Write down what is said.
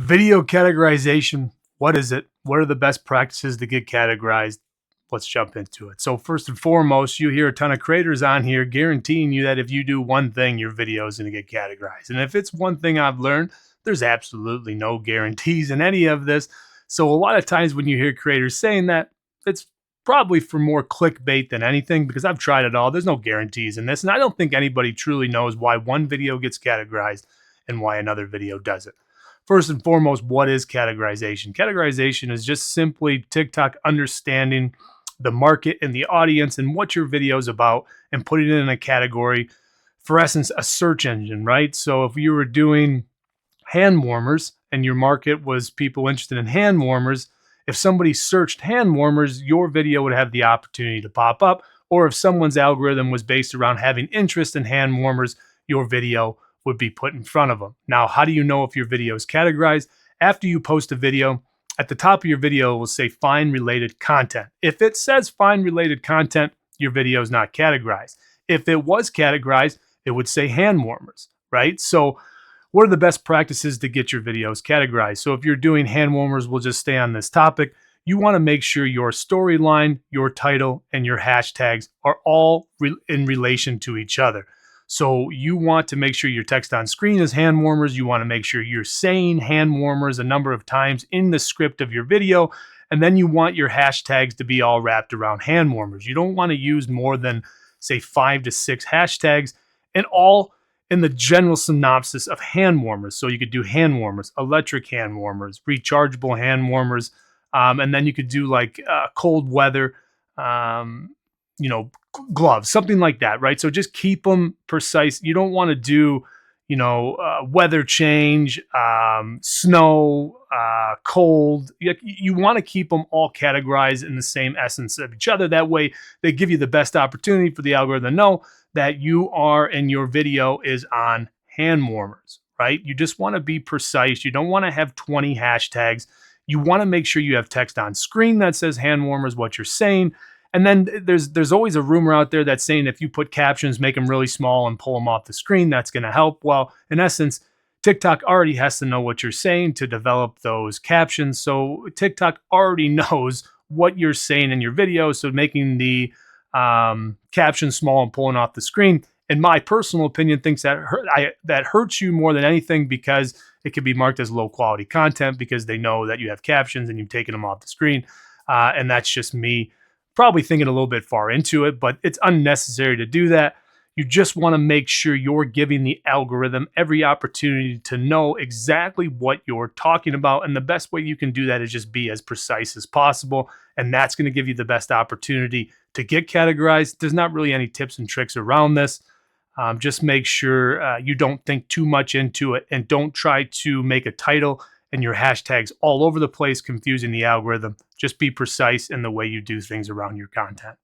Video categorization. What is it? What are the best practices to get categorized? Let's jump into it. So first and foremost, you hear a ton of creators on here guaranteeing you that if you do one thing, your video is going to get categorized. And if it's one thing I've learned, there's absolutely no guarantees in any of this. So a lot of times when you hear creators saying that, it's probably for more clickbait than anything, because I've tried it all. There's no guarantees in this. And I don't think anybody truly knows why one video gets categorized and why another video doesn't. First and foremost, what is categorization? Categorization is just simply TikTok understanding the market and the audience and what your video is about and putting it in a category. For essence, a search engine, right? So if you were doing hand warmers and your market was people interested in hand warmers, if somebody searched hand warmers, your video would have the opportunity to pop up. Or if someone's algorithm was based around having interest in hand warmers, your video would be put in front of them. Now, how do you know if your video is categorized? After you post a video, at the top of your video, it will say find related content. If it says find related content, your video is not categorized. If it was categorized, it would say hand warmers, right? So what are the best practices to get your videos categorized? So if you're doing hand warmers, we'll just stay on this topic. You want to make sure your storyline, your title, and your hashtags are all in relation to each other. So you want to make sure your text on screen is hand warmers. You want to make sure you're saying hand warmers a number of times in the script of your video. And then you want your hashtags to be all wrapped around hand warmers. You don't want to use more than, say, 5 to 6 hashtags, and all in the general synopsis of hand warmers. So you could do hand warmers, electric hand warmers, rechargeable hand warmers, and then you could do like cold weather, gloves, something like that, right? So just keep them precise. You don't want to do, weather change, snow, cold. You want to keep them all categorized in the same essence of each other. That way they give you the best opportunity for the algorithm to know that you are and your video is on hand warmers, right? You just want to be precise. You don't want to have 20 hashtags. You want to make sure you have text on screen that says hand warmers, what you're saying. And then there's always a rumor out there that's saying if you put captions, make them really small and pull them off the screen, that's going to help. Well, in essence, TikTok already has to know what you're saying to develop those captions. So TikTok already knows what you're saying in your video. So making the caption small and pulling off the screen, in my personal opinion, thinks that hurts you more than anything, because it could be marked as low quality content because they know that you have captions and you've taken them off the screen. And that's just me probably thinking a little bit far into it, but it's unnecessary to do that. You just want to make sure you're giving the algorithm every opportunity to know exactly what you're talking about. And the best way you can do that is just be as precise as possible. And that's going to give you the best opportunity to get categorized. There's not really any tips and tricks around this. Just make sure you don't think too much into it, and don't try to make a title and your hashtags all over the place, confusing the algorithm. Just be precise in the way you do things around your content.